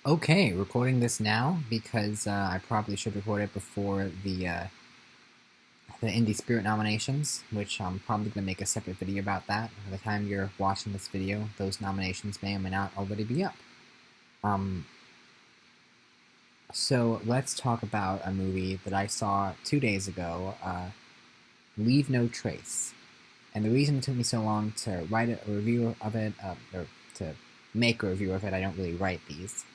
Okay, recording this now because I probably should record it before the Indie Spirit nominations, which I'm probably going to make a separate video about that. By the time you're watching this video, those nominations may or may not already be up. Um, so let's talk about a movie that I saw 2 days ago, Leave No Trace. And the reason it took me so long to write a review of it, or to make a review of it, I don't really write these.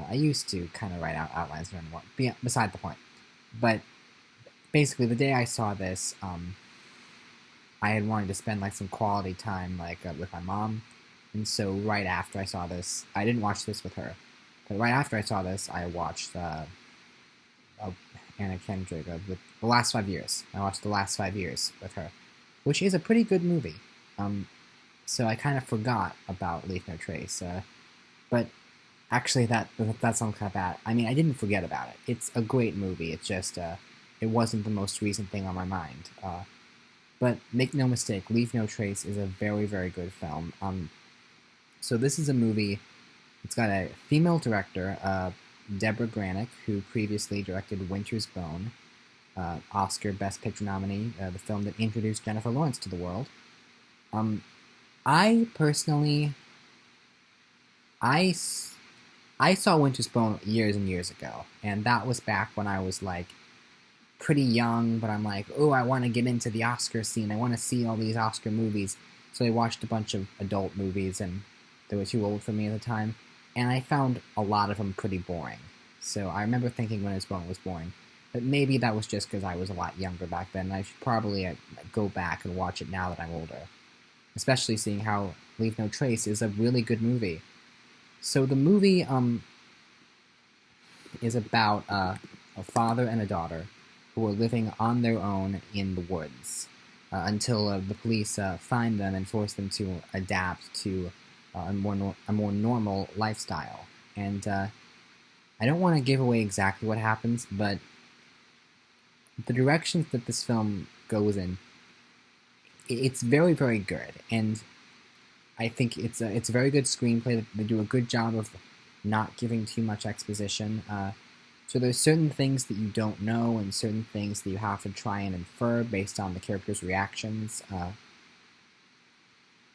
I used to kind of write out outlines anymore. Beside the point. But basically, the day I saw this, I had wanted to spend like some quality time with my mom, and so right after I saw this, I didn't watch this with her, but right after I saw this, I watched Anna Kendrick with the last 5 years. I watched the last 5 years with her, which is a pretty good movie. Um, so I kind of forgot about Leave No Trace, but actually that sounds kind of bad. I mean, I didn't forget about it. It's a great movie. It's just it wasn't the most recent thing on my mind. But make no mistake, Leave No Trace is a very, very good film. So this is a movie. It's got a female director, Debra Granik, who previously directed Winter's Bone, Oscar Best Picture nominee, the film that introduced Jennifer Lawrence to the world. I personally, I, I saw Winter's Bone years and years ago, and that was back when I was like pretty young, but I'm like, oh, I want to get into the Oscar scene. I want to see all these Oscar movies. So I watched a bunch of adult movies, and they were too old for me at the time. And I found a lot of them pretty boring. So I remember thinking Winter's Bone was boring. But maybe that was just because I was a lot younger back then, and I should probably go back and watch it now that I'm older. Especially seeing how Leave No Trace is a really good movie. So the movie is about a father and a daughter who are living on their own in the woods until the police find them and force them to adapt to a more normal lifestyle. And I don't want to give away exactly what happens, but the directions that this film goes in, it's very, very good. And I think it's a very good screenplay. They do a good job of not giving too much exposition. So there's certain things that you don't know and certain things that you have to try and infer based on the characters' reactions.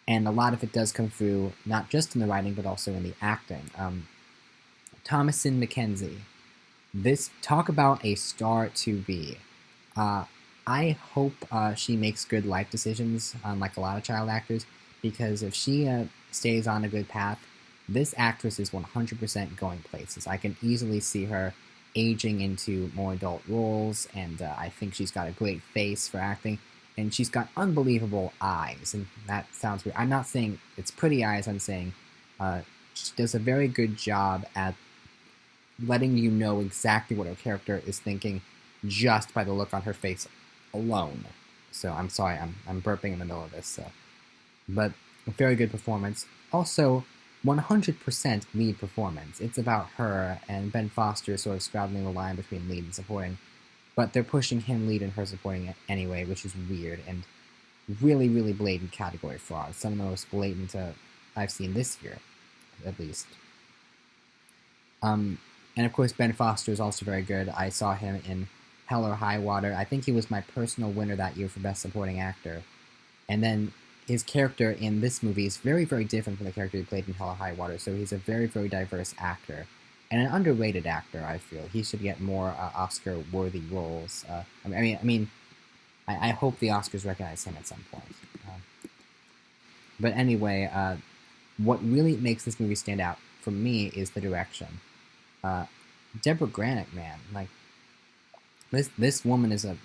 And a lot of it does come through not just in the writing but also in the acting. Thomasin McKenzie. This talk about a star to be. I hope she makes good life decisions, unlike a lot of child actors, because if she stays on a good path, this actress is 100% going places. I can easily see her aging into more adult roles, and I think she's got a great face for acting, and she's got unbelievable eyes, and that sounds weird. I'm not saying it's pretty eyes, I'm saying she does a very good job at letting you know exactly what her character is thinking just by the look on her face alone. So I'm sorry, I'm burping in the middle of this. But a very good performance. Also, 100% lead performance. It's about her, and Ben Foster is sort of straddling the line between lead and supporting. But they're pushing him lead and her supporting it anyway, which is weird and really, really blatant category fraud. Some of the most blatant I've seen this year, at least. And of course, Ben Foster is also very good. I saw him in Hell or High Water. I think he was my personal winner that year for Best Supporting Actor. And then his character in this movie is very, very different from the character he played in Hell or High Water. So he's a very, very diverse actor. And an underrated actor, I feel. He should get more Oscar-worthy roles. I hope the Oscars recognize him at some point. But anyway, what really makes this movie stand out for me is the direction. Debra Granik, man, like this woman is a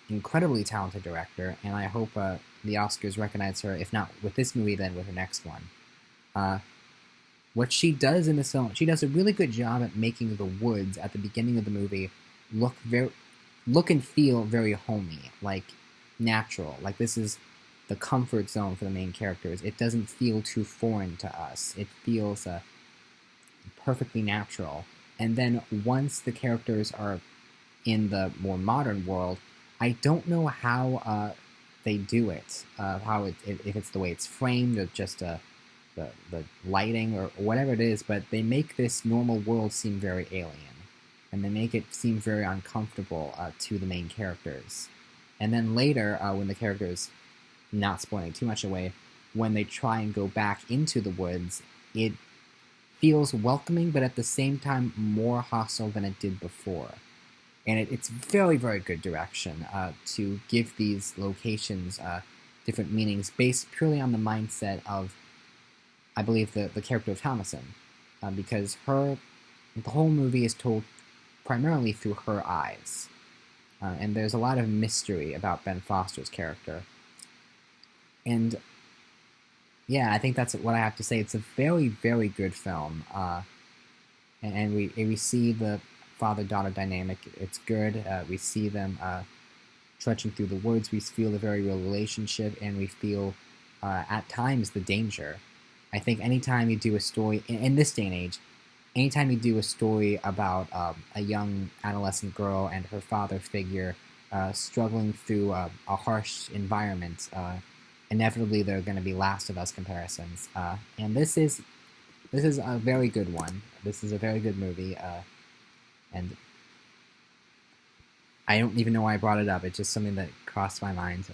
incredibly talented director, and I hope the Oscars recognize her. If not with this movie, then with her next one. What she does in this film, she does a really good job at making the woods at the beginning of the movie look and feel very homey, like natural. Like this is the comfort zone for the main characters. It doesn't feel too foreign to us. It feels perfectly natural. And then once the characters are in the more modern world, I don't know how they do it. If it's the way it's framed or just the lighting or whatever it is, but they make this normal world seem very alien, and they make it seem very uncomfortable to the main characters. And then later, when the characters, not spoiling too much away, when they try and go back into the woods, it feels welcoming, but at the same time more hostile than it did before. And it's very, very good direction to give these locations different meanings based purely on the mindset of, I believe, the character of Thomasin, because the whole movie is told primarily through her eyes. And there's a lot of mystery about Ben Foster's character. And yeah, I think that's what I have to say. It's a very, very good film. And we see the father-daughter dynamic. It's good. We see them trudging through the woods. We feel the very real relationship, and we feel, at times, the danger. I think anytime you do a story, in this day and age, anytime you do a story about a young adolescent girl and her father figure struggling through a harsh environment, inevitably there are going to be Last of Us comparisons. And this is a very good one. This is a very good movie, and I don't even know why I brought it up. It's just something that crossed my mind.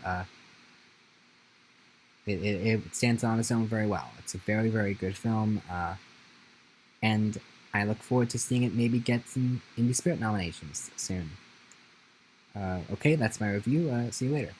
It stands on its own very well. It's a very, very good film, and I look forward to seeing it maybe get some Indie Spirit nominations soon. Okay, that's my review. See you later.